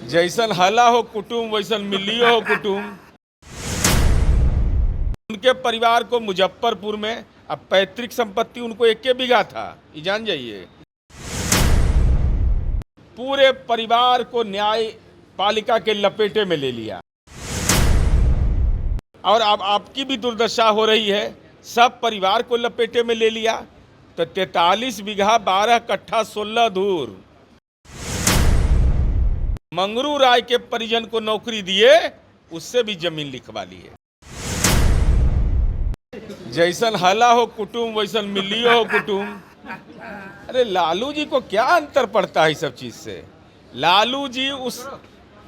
जैसन हला हो कुटुम वैसन मिलियो हो कुटुम। उनके परिवार को मुजफ्फरपुर में अब पैतृक संपत्ति उनको 1 बीघा था, ये जान जाइए। पूरे परिवार को न्याय पालिका के लपेटे में ले लिया और अब आपकी भी दुर्दशा हो रही है, सब परिवार को लपेटे में ले लिया। तो 43 बीघा 12 कट्ठा 16 धूर मंगरू राय के परिजन को नौकरी दिए, उससे भी जमीन लिखवा ली है। जैसन हला हो कुटुम वैसन मिलियो हो कुटुम। अरे लालू जी को क्या अंतर पड़ता है सब चीज से। लालू जी उस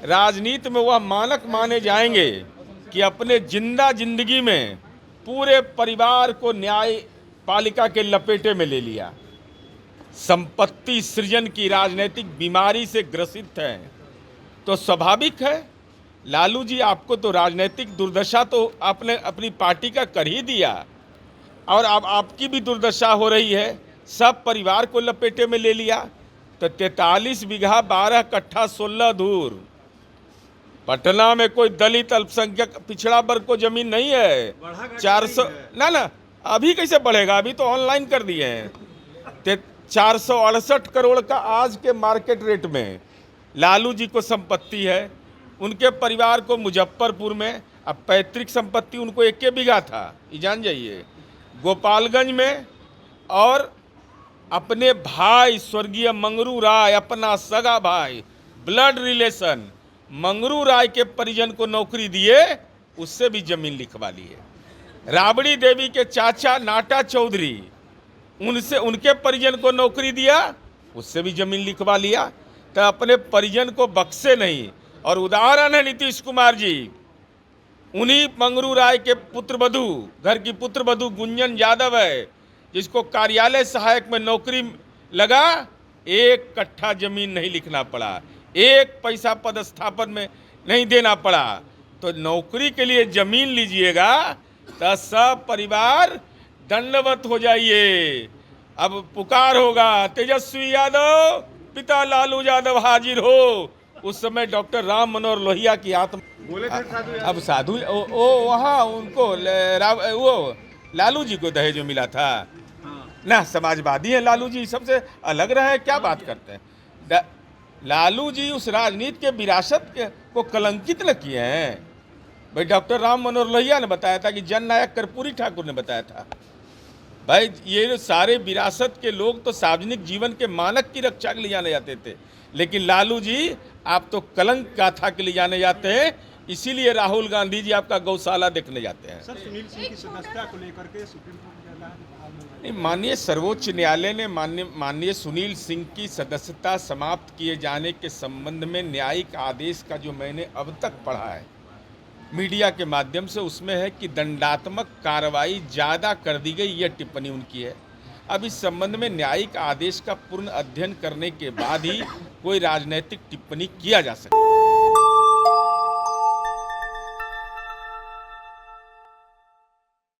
राजनीति में वह मानक माने जाएंगे कि अपने जिंदा जिंदगी में पूरे परिवार को न्याय पालिका के लपेटे में ले लिया। संपत्ति सृजन की राजनीतिक बीमारी से ग्रसित हैं, तो स्वाभाविक है लालू जी आपको तो राजनीतिक दुर्दशा तो आपने अपनी पार्टी का कर ही दिया और अब आपकी भी दुर्दशा हो रही है, सब परिवार को लपेटे में ले लिया। तो 43 बीघा 12 कट्ठा 16 धूर पटना में कोई दलित अल्पसंख्यक पिछड़ा वर्ग को जमीन नहीं है। 400 ना अभी कैसे बढ़ेगा, अभी तो ऑनलाइन कर दिए हैं। 468 करोड़ का आज के मार्केट रेट में लालू जी को संपत्ति है। उनके परिवार को मुजफ्फरपुर में अब पैतृक संपत्ति उनको 1 बीघा था, ये जान जाइए। गोपालगंज में और अपने भाई स्वर्गीय मंगरू राय, अपना सगा भाई ब्लड रिलेशन मंगरू राय के परिजन को नौकरी दिए, उससे भी जमीन लिखवा ली है। राबड़ी देवी के चाचा नाटा चौधरी, उनसे उनके परिजन को नौकरी दिया, उससे भी जमीन लिखवा लिया। तो अपने परिजन को बख्शे नहीं। और उदाहरण है नीतीश कुमार जी, उन्हीं मंगरू राय के पुत्रवधू, घर की पुत्रवधू गुंजन यादव है, जिसको कार्यालय सहायक में नौकरी लगा, 1 कट्ठा जमीन नहीं लिखना पड़ा, 1 पैसा पदस्थापन में नहीं देना पड़ा। तो नौकरी के लिए जमीन लीजिएगा तो सब परिवार दंडवत हो जाइए। अब पुकार होगा तेजस्वी यादव पिता लालू यादव हाजिर हो। उस समय डॉक्टर राम मनोहर लोहिया की आत्मा बोले थे साधु। अब साधु ओ वहाँ उनको वो लालू जी को दहेज मिला था ना। समाजवादी है लालू जी, सबसे अलग रहे, क्या बात करते हैं। लालू जी उस राजनीति के विरासत को कलंकित न किए हैं भाई। डॉक्टर राम मनोहर लोहिया ने बताया था कि जननायक कर्पूरी ठाकुर ने बताया था भाई, ये सारे विरासत के लोग तो सार्वजनिक जीवन के मानक की रक्षा के लिए जाने जाते थे, लेकिन लालू जी आप तो कलंक गाथा के लिए जाने जाते हैं। इसीलिए राहुल गांधी जी आपका गौशाला देखने जाते हैं। सर, सुनील सिंह की सदस्यता को लेकर के सुप्रीम कोर्ट नहीं, माननीय सर्वोच्च न्यायालय ने माननीय सुनील सिंह की सदस्यता समाप्त किए जाने के संबंध में न्यायिक आदेश का जो मैंने अब तक पढ़ा है मीडिया के माध्यम से, उसमें है कि दंडात्मक कार्रवाई ज़्यादा कर दी गई, यह टिप्पणी उनकी है। अब इस संबंध में न्यायिक आदेश का पूर्ण अध्ययन करने के बाद ही कोई राजनीतिक टिप्पणी किया जा सकता है।